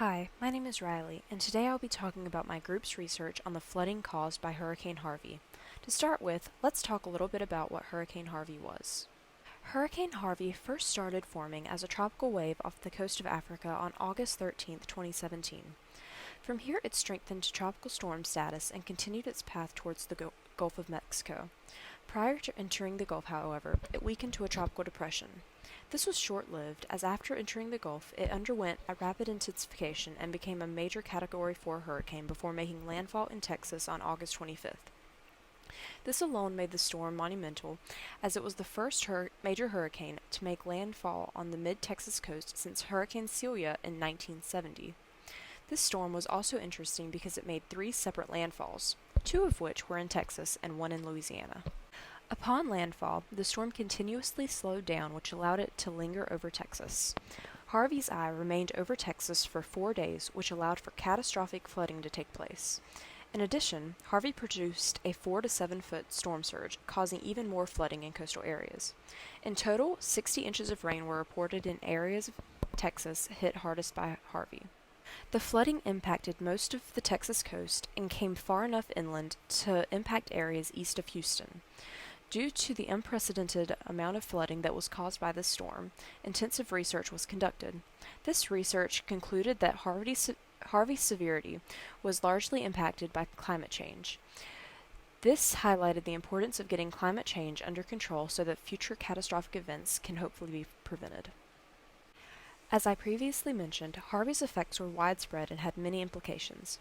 Hi, my name is Ryleigh, and today I'll be talking about my group's research on the flooding caused by Hurricane Harvey. To start with, let's talk a little bit about what Hurricane Harvey was. Hurricane Harvey first started forming as a tropical wave off the coast of Africa on August 13, 2017. From here, it strengthened to tropical storm status and continued its path towards the Gulf of Mexico. Prior to entering the Gulf, however, it weakened to a tropical depression. This was short-lived, as after entering the Gulf, it underwent a rapid intensification and became a major Category 4 hurricane before making landfall in Texas on August 25th. This alone made the storm monumental, as it was the first major hurricane to make landfall on the mid-Texas coast since Hurricane Celia in 1970. This storm was also interesting because it made 3 separate landfalls, 2 of which were in Texas and 1 in Louisiana. Upon landfall, the storm continuously slowed down, which allowed it to linger over Texas. Harvey's eye remained over Texas for 4 days, which allowed for catastrophic flooding to take place. In addition, Harvey produced a 4 to 7 foot storm surge, causing even more flooding in coastal areas. In total, 60 inches of rain were reported in areas of Texas hit hardest by Harvey. The flooding impacted most of the Texas coast and came far enough inland to impact areas east of Houston. Due to the unprecedented amount of flooding that was caused by this storm, intensive research was conducted. This research concluded that Harvey's severity was largely impacted by climate change. This highlighted the importance of getting climate change under control so that future catastrophic events can hopefully be prevented. As I previously mentioned, Harvey's effects were widespread and had many implications.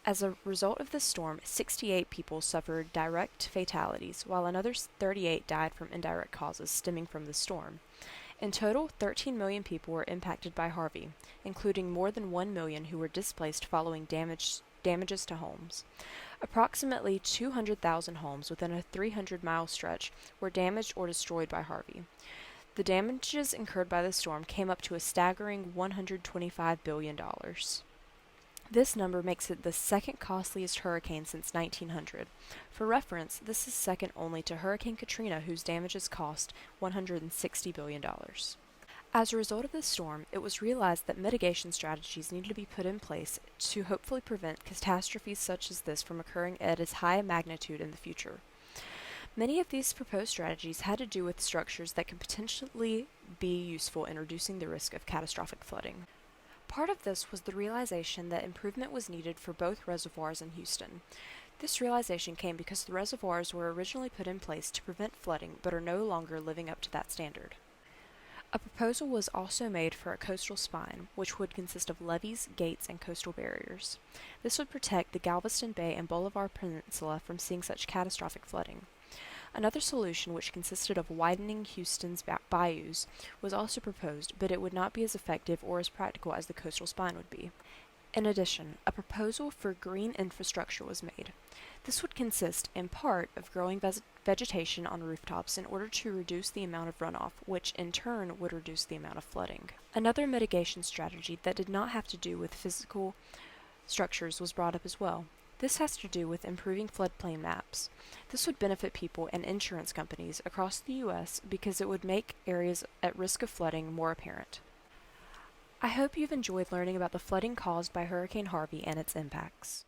As a result of this storm, 68 people suffered direct fatalities, while another 38 died from indirect causes stemming from the storm. In total, 13 million people were impacted by Harvey, including more than 1 million who were displaced following damages to homes. Approximately 200,000 homes within a 300-mile stretch were damaged or destroyed by Harvey. The damages incurred by the storm came up to a staggering $125 billion. This number makes it the second costliest hurricane since 1900. For reference, this is second only to Hurricane Katrina, whose damages cost $160 billion. As a result of this storm, it was realized that mitigation strategies needed to be put in place to hopefully prevent catastrophes such as this from occurring at as high a magnitude in the future. Many of these proposed strategies had to do with structures that could potentially be useful in reducing the risk of catastrophic flooding. Part of this was the realization that improvement was needed for both reservoirs in Houston. This realization came because the reservoirs were originally put in place to prevent flooding but are no longer living up to that standard. A proposal was also made for a coastal spine, which would consist of levees, gates, and coastal barriers. This would protect the Galveston Bay and Bolivar Peninsula from seeing such catastrophic flooding. Another solution, which consisted of widening Houston's bayous, was also proposed, but it would not be as effective or as practical as the coastal spine would be. In addition, a proposal for green infrastructure was made. This would consist, in part, of growing vegetation on rooftops in order to reduce the amount of runoff, which in turn would reduce the amount of flooding. Another mitigation strategy that did not have to do with physical structures was brought up as well. This has to do with improving floodplain maps. This would benefit people and insurance companies across the U.S. because it would make areas at risk of flooding more apparent. I hope you've enjoyed learning about the flooding caused by Hurricane Harvey and its impacts.